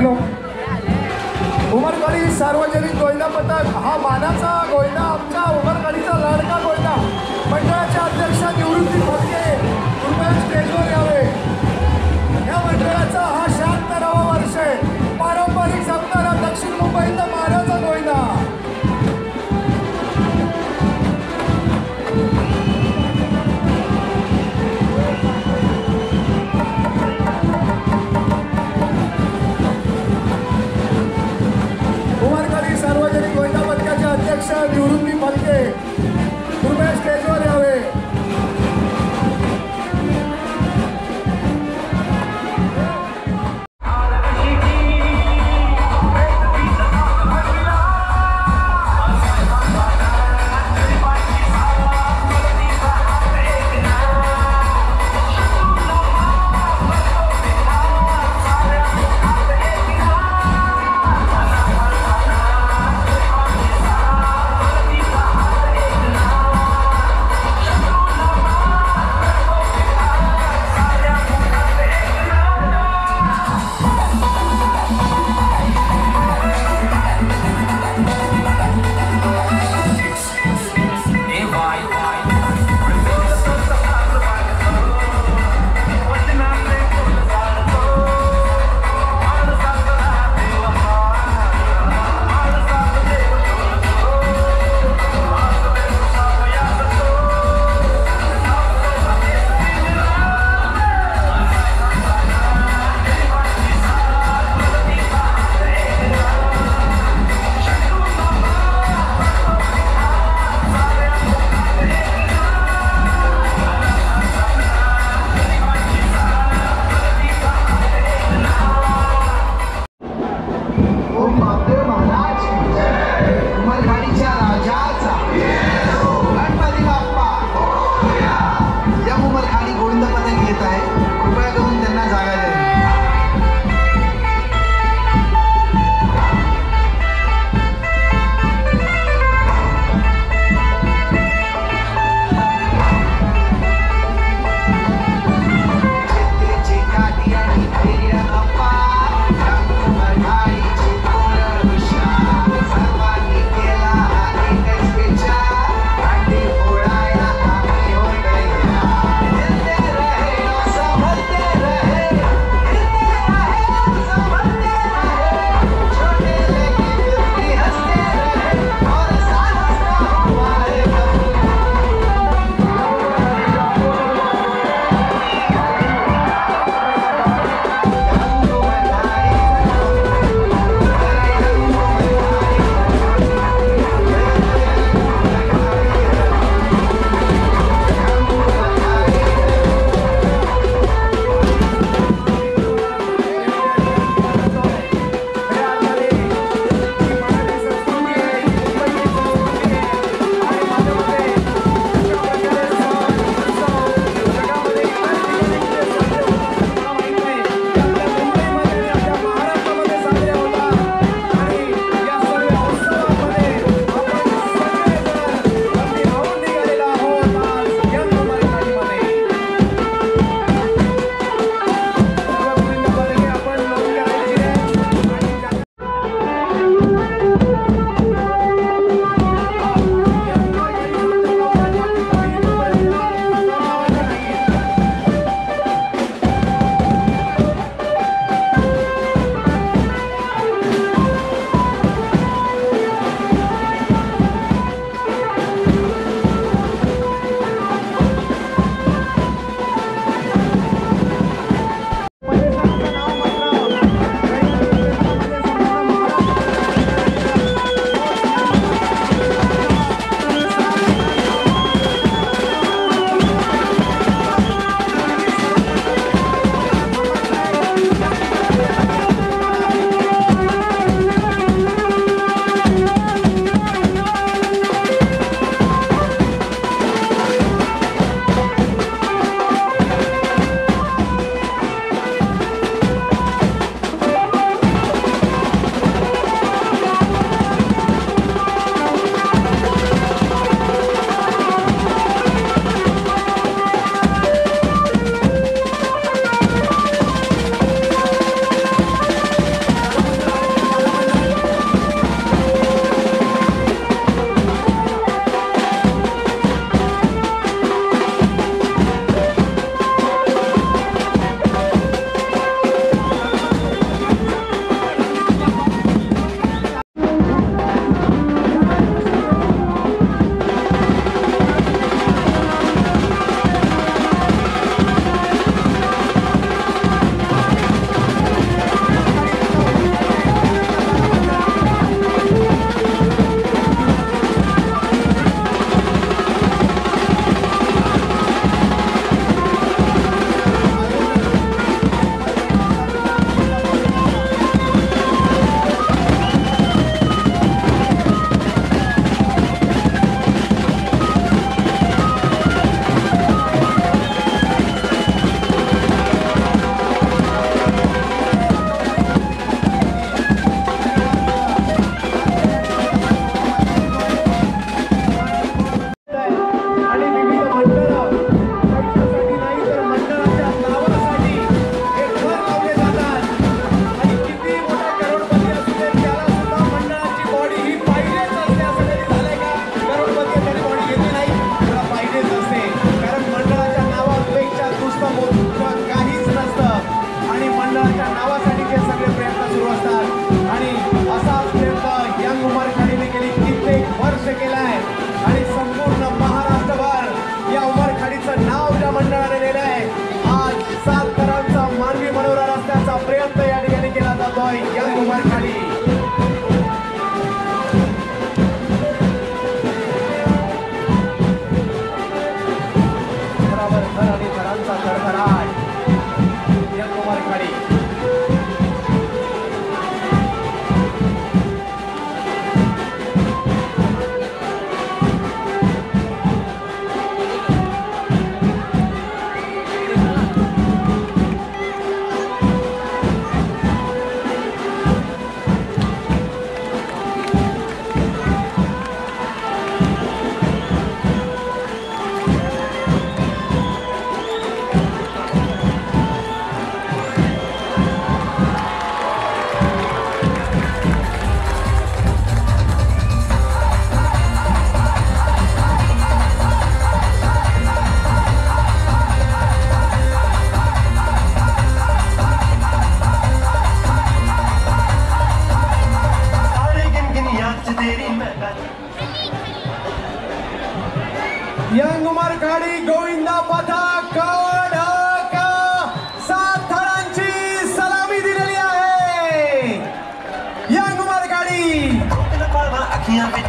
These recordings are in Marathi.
हॅलो, उमरकडी सार्वजनिक गोयंदा पथक हा मानाचा गोयंदा आमचा उमरकडीचा लाडका गोयंदा मंडळाचे अध्यक्ष निवृत्ती फडके कृपया स्टेजवर यावे। या मंडळाचा हा 76वा वर्ष आहे। पारंपरिक जपणारा दक्षिण मुंबईचा मानाचा गोयंदा। सार्वजनिक गोयंदा पथकाचे अध्यक्ष निवृत्ती फडके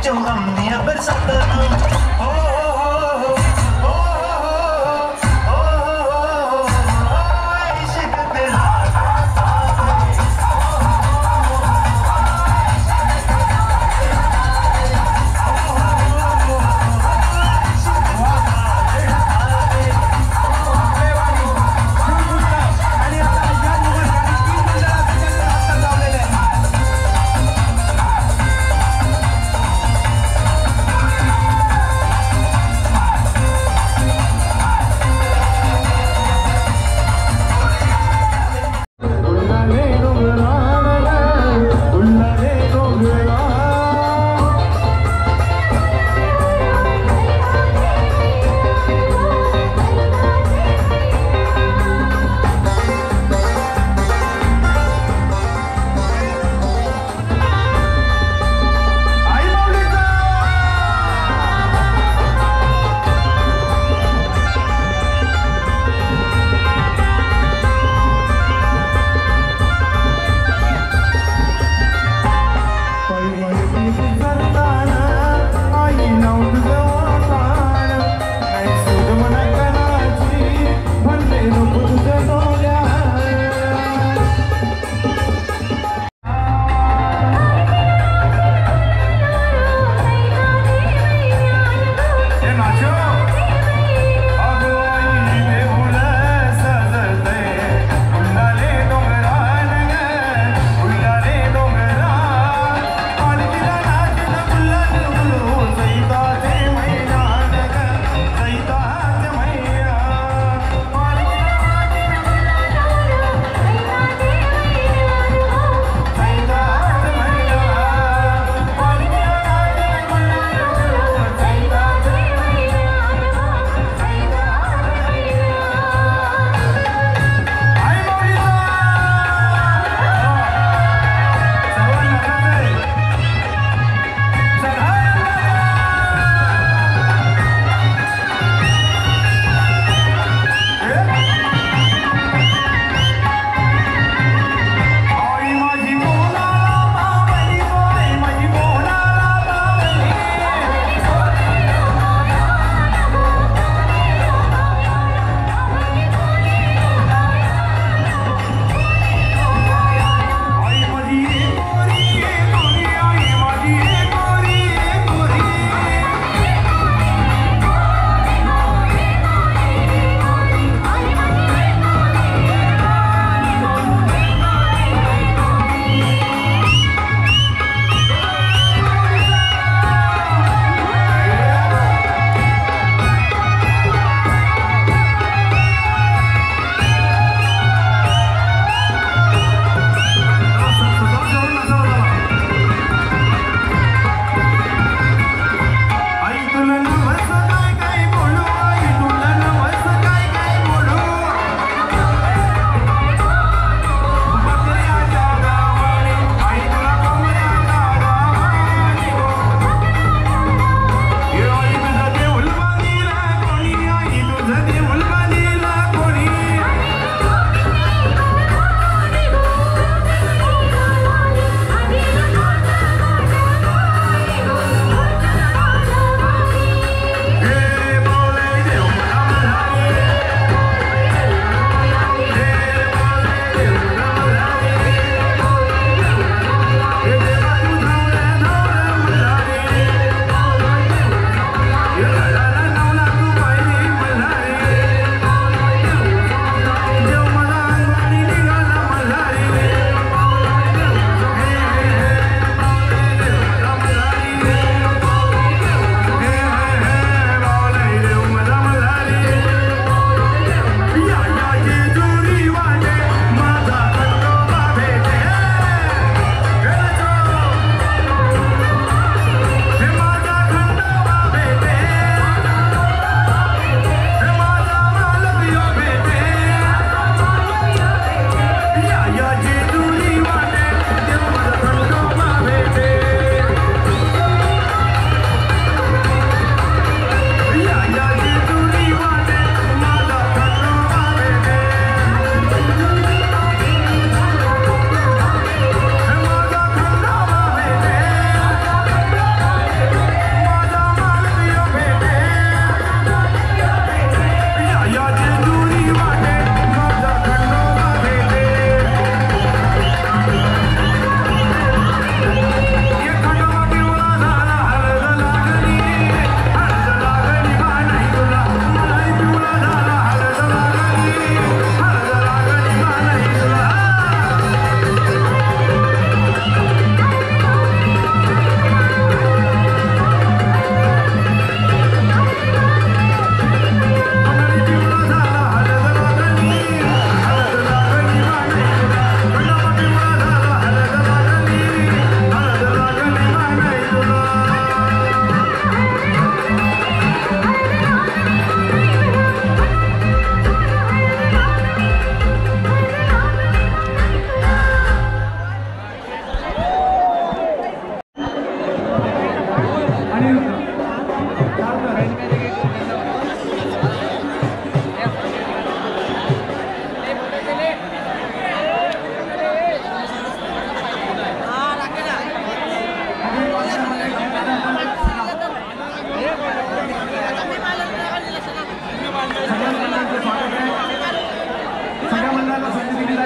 जो हम दिया बरसाता हो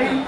जाईल.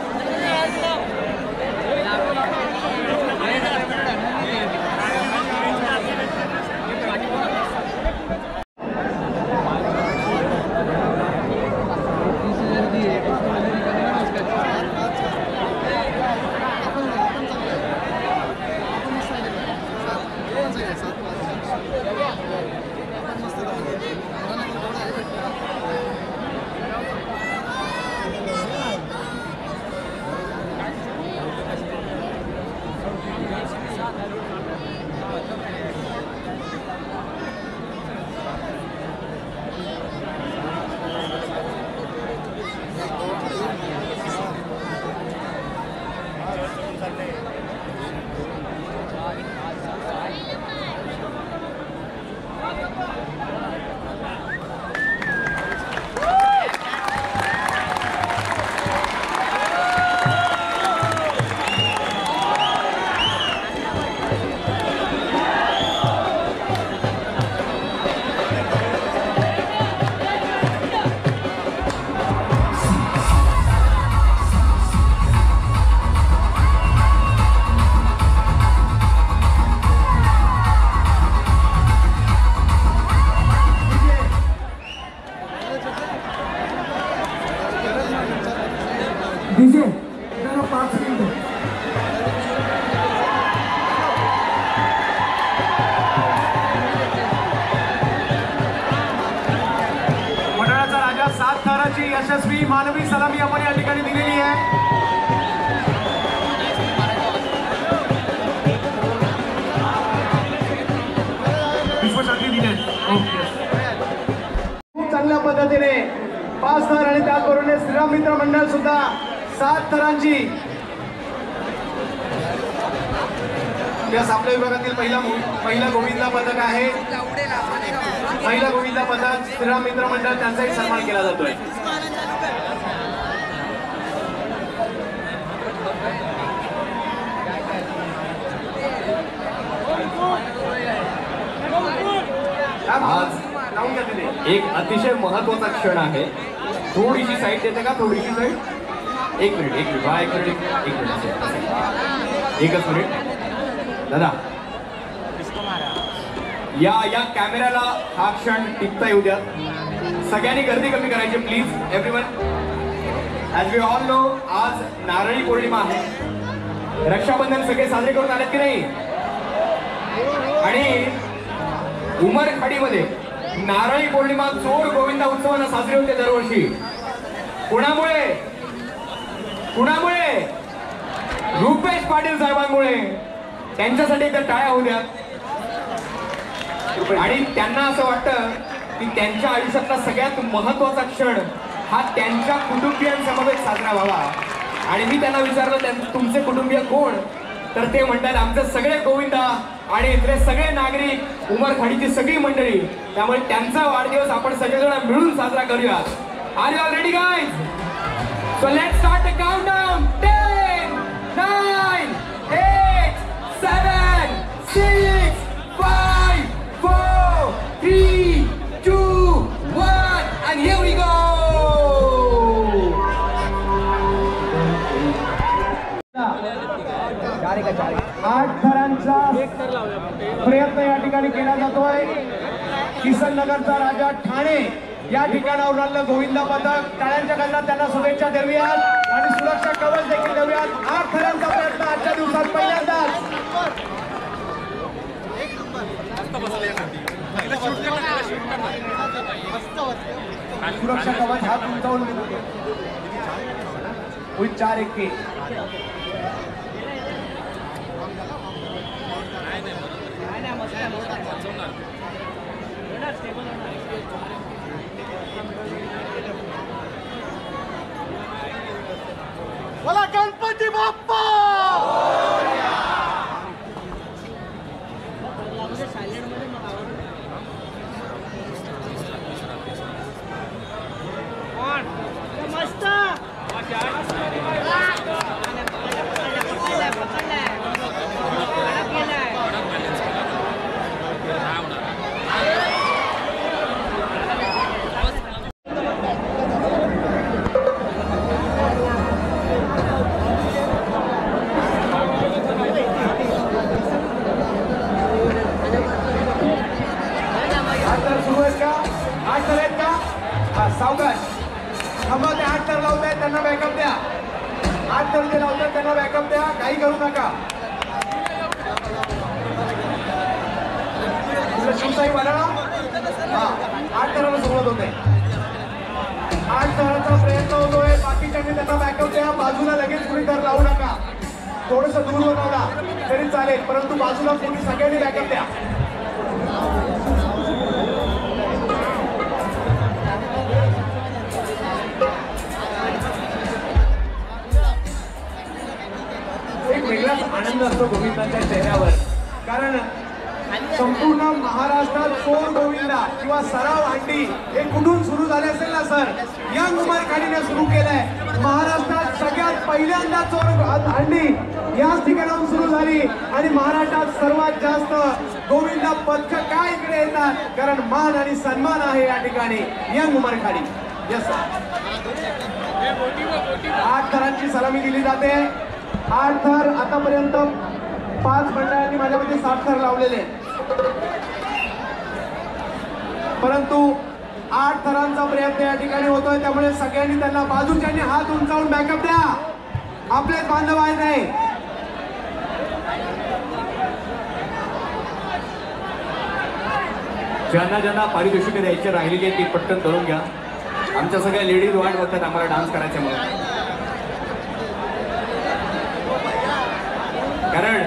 डीजे जरा 5 मिनिटं. मंडळाचा राजा 7 ताराची यशस्वी मानवी सलामी आपण या ठिकाणी दिलेली आहे. विश्वशांती दिले. खूप चांगल्या पद्धतीने 5 थर आणि त्याचबरोबर श्रीराम मित्र मंडळ सुद्धा 7 थरांची यास आपल्या विभागातील पहिला गोविंदा पदक आहे. पहिला गोविंदा पदक श्रीराम मित्र मंडळ त्यांचाही सन्मान केला जातोय. एक अतिशय महत्वाचा क्षण आहे. थोडीशी साईड देते का? थोडीशी साईड. एक मिनिट एकच मिनिट दादा. या कॅमेऱ्याला हा क्षण टिपता येऊ द्या. सगळ्यांनी गर्दी कमी करायची please. Everyone, as we all know आज नारळी पौर्णिमा आहे. रक्षाबंधन सगळे साजरे करून आलेत की नाही? आणि उमरखाडीमध्ये नारळी पौर्णिमा चोर गोविंदा उत्सवानं साजरी होते दरवर्षी. कुणामुळे? रुपेश पाटील साहेबांमुळे. त्यांच्यासाठी तर टाळ्या होऊ द्या. आणि त्यांना असं वाटतं की त्यांच्या आयुष्यातला सगळ्यात महत्वाचा क्षण हा त्यांच्या कुटुंबियांसमवेत साजरा व्हावा. आणि मी त्यांना विचारलं तुमचे कुटुंबीय कोण? तर ते म्हणतात आमचे सगळे गोविंदा आणि इथले सगळे नागरिक, उमरखाडीची सगळी मंडळी. त्यामुळे त्यांचा वाढदिवस आपण सगळेजण मिळून साजरा करूयात. Are you all ready guys? So let's start the countdown. 10 9 8 7 6 5 4 3 2 1 and here we go. 8 थरांचा प्रयत्न या ठिकाणी केला जातोय. किसन नगरचा राजा ठाणे या ठिकाणावर आणलं गोविंदा पदक. टाळ्यांच्या गजरात त्यांना शुभेच्छा देऊयात आणि सुरक्षा कवच देखील देऊयात. 8 थरांचा प्रयत्न आजच्या दिवसात पहिल्यांदाच. सुरक्षा कवच हात उंचावून 4-1. बोला गणपती बाप्पा. मस्त. थांबा, ते 8 थर लावतायत त्यांना बॅकअप द्या. 8 थर जे लावतात त्यांना बॅकअप द्या, काही करू नका. तुला शिवसाई वाढा. हा, 8 थराला सुरुवात होते. 8 थराचा प्रयत्न होतोय. बाकीच्यांनी त्यांना बॅकअप द्या. बाजूला लगेच कुणी थर लावू नका. थोडस दूर बनवला तरी चालेल, परंतु बाजूला कोणी सगळ्यांनी बॅकअप द्या. एक वेगळाच आनंद असतो गोविंदाच्या चेहऱ्यावर, कारण संपूर्ण महाराष्ट्रात चोर गोविंदा किंवा सराव हंडी हे कुठून सुरू झाले असेल ना सर? यंग उमर खाडीने सुरू केलंय. महाराष्ट्रात सगळ्यात पहिल्यांदा चोर हंडी याच ठिकाणाहून सुरू झाली आणि महाराष्ट्रात सर्वात जास्त गोविंदा पथक काय इकडे येतात, कारण मान आणि सन्मान आहे या ठिकाणी यंग उमर खाडी. Yes sir. 8 थरांची सलामी दिली जाते. 8 थर आतापर्यंत 5 मंडळांनी माझ्या मते 7 थर लावलेले, परंतु 8 थरांचा प्रयत्न या ठिकाणी होतोय. त्यामुळे सगळ्यांनी त्यांना बाजूच्यांनी हात उंचावून बॅकअप द्या. आपलेच बांधव आहेत नाही. ज्यांना ज्यांना पारितोषिक द्यायचे राहिलेली आहे ती पटकन करून घ्या. आमच्या सगळ्या लेडीज वाट बघतात आम्हाला डान्स करायचा म्हणून. कारण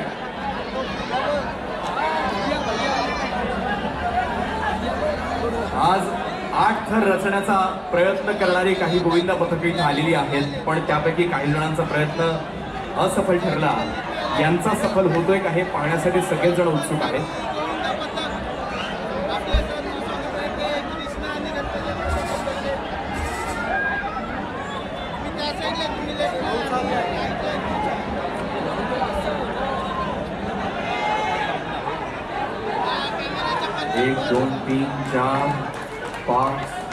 आज 8 थर रचण्याचा प्रयत्न करणारी काही गोविंदा पथके इथे आलेली आहेत, पण त्यापैकी काही जणांचा प्रयत्न असफल ठरला. यांचा सफल होतोय का हे पाहण्यासाठी सगळेच जण उत्सुक आहेत. एक 2 3 4 5